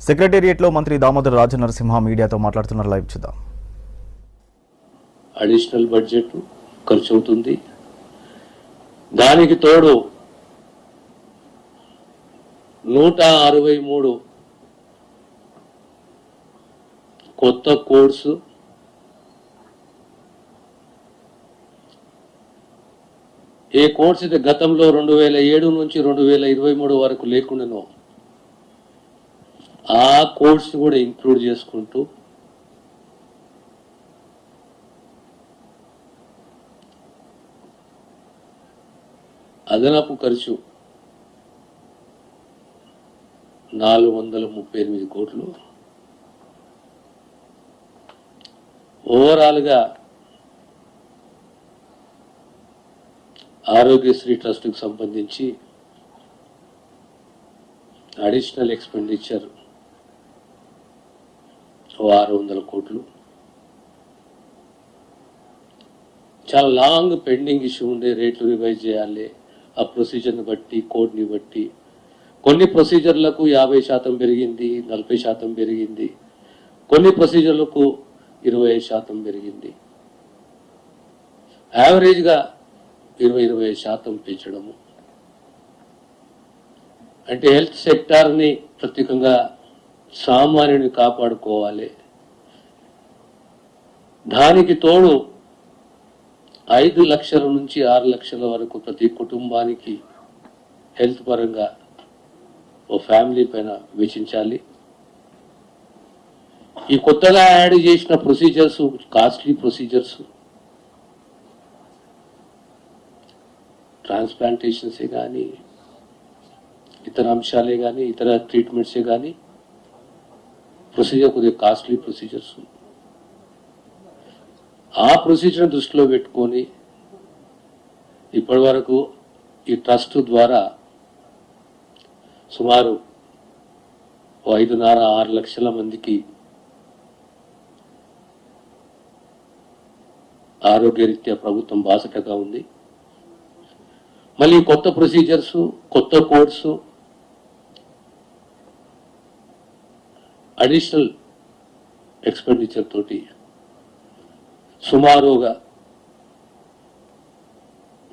సెక్రటేరియట్లో మంత్రి దామోదర్ రాజనరసింహ మీడియాతో మాట్లాడుతున్నారు. లైవ్ చూద్దాం. అడిషనల్ బడ్జెట్ ఖర్చు అవుతుంది. దానికి తోడు 163 కొత్త కోర్సు, ఏ కోర్సు అయితే గతంలో 2007 నుంచి 2023 వరకు లేకుండానో ఆ కోర్సు కూడా ఇంక్లూడ్ చేసుకుంటూ అదనపు ఖర్చు 438 కోట్లు. ఓవరాల్గా ఆరోగ్యశ్రీ ట్రస్ట్కి సంబంధించి అడిషనల్ ఎక్స్పెండిచర్ 600 కోట్లు. చాలా లాంగ్ పెండింగ్ ఇష్యూ ఉండే, రేట్లు రివైజ్ చేయాలి, ఆ ప్రొసీజర్ని బట్టి, కోడ్ని బట్టి. కొన్ని ప్రొసీజర్లకు 50% పెరిగింది, 40% పెరిగింది, కొన్ని ప్రొసీజర్లకు 25% పెరిగింది. యావరేజ్గా 20% పెంచడము అంటే హెల్త్ సెక్టార్ని ప్రత్యేకంగా సామాన్యుని కాపాడుకోవాలి. దానికి తోడు 5 లక్షల నుంచి 6 లక్షల వరకు ప్రతి కుటుంబానికి హెల్త్ పరంగా ఓ ఫ్యామిలీ పైన వెచ్చించాలి. ఈ కొత్తగా యాడ్ చేసిన ప్రొసీజర్స్ కాస్ట్లీ ప్రొసీజర్స్, ట్రాన్స్ప్లాంటేషన్సే కానీ, ఇతర అంశాలే కానీ, ఇతర ట్రీట్మెంట్సే కానీ ప్రొసీజర్ కొద్దిగా కాస్ట్లీ ప్రొసీజర్స్. ఆ ప్రొసీజర్ని దృష్టిలో పెట్టుకొని ఇప్పటి వరకు ఈ ట్రస్ట్ ద్వారా సుమారు 5.5-6 లక్షల మందికి ఆరోగ్యరీత్యా ప్రభుత్వం బాసటగా ఉంది. మళ్ళీ కొత్త ప్రొసీజర్స్, కొత్త కోడ్సు, అడిషనల్ ఎక్స్పెండిచర్ తోటి సుమారుగా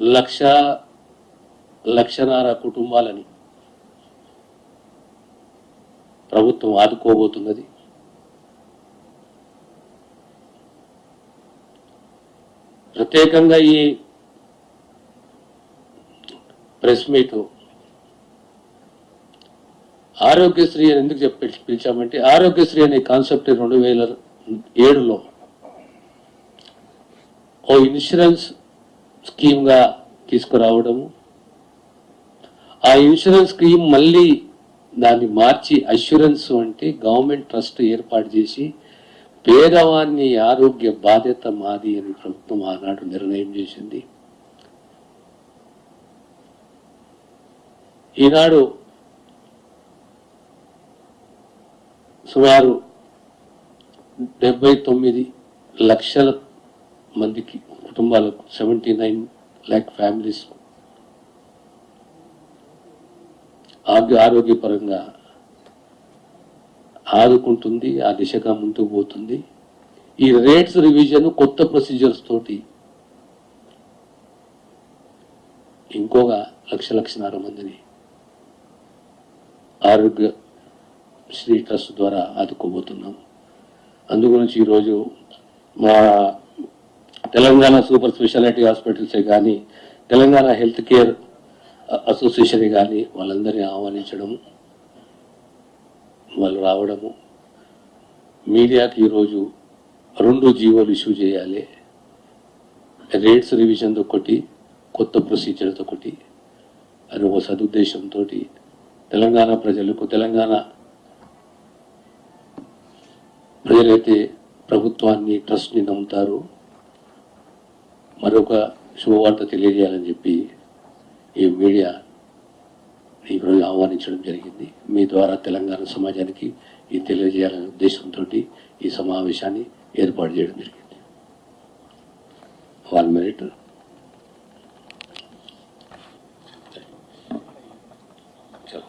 1.5 కుటుంబాలని ప్రభుత్వం ఆదుకోబోతున్నది. ప్రత్యేకంగా ఈ ప్రెస్ మీట్ ఆరోగ్యశ్రీ అని ఎందుకు పిలిచామంటే, ఆరోగ్యశ్రీ అనే కాన్సెప్ట్ 2007లో ఓ ఇన్సూరెన్స్ స్కీమ్గా తీసుకురావడము, ఆ ఇన్సూరెన్స్ స్కీమ్ మళ్ళీ దాన్ని మార్చి అష్యూరెన్స్ అంటే గవర్నమెంట్ ట్రస్ట్ ఏర్పాటు చేసి పేదవాన్ని ఆరోగ్య బాధ్యత మాది అని ప్రభుత్వం ఆనాడు నిర్ణయం చేసింది. ఈనాడు సుమారు 79 లక్షల మందికి కుటుంబాలకు, 79 lakh ఫ్యామిలీస్ ఆరోగ్యపరంగా ఆదుకుంటుంది, ఆ దిశగా ముందుకు పోతుంది. ఈ రేట్స్ రివిజన్, కొత్త ప్రొసీజర్స్ తోటి ఇంకొక 1.5 మందిని ఆరోగ్యశ్రీ ట్రస్ట్ ద్వారా ఆదుకోబోతున్నాం. అందుగురించి ఈరోజు మా తెలంగాణ సూపర్ స్పెషాలిటీ హాస్పిటల్సే కానీ, తెలంగాణ హెల్త్ కేర్ అసోసియేషన్ కానీ వాళ్ళందరినీ ఆహ్వానించడము, వాళ్ళు రావడము, మీడియాకి ఈరోజు 2 జీవోలు ఇష్యూ చేయాలి. రేట్స్ రివిజన్తో ఒకటి, కొత్త ప్రొసీజర్తో ఒకటి అని ఒక సదుద్దేశంతో తెలంగాణ ప్రజలకు, తెలంగాణ ప్రజలైతే ప్రభుత్వాన్ని, ట్రస్ట్ని నమ్ముతారు, మరొక శుభవార్త తెలియజేయాలని చెప్పి ఈ మీడియా ఈరోజు ఆహ్వానించడం జరిగింది. మీ ద్వారా తెలంగాణ సమాజానికి ఇది తెలియజేయాలనే ఉద్దేశంతో ఈ సమావేశాన్ని ఏర్పాటు చేయడం జరిగింది. 1 minute. చలో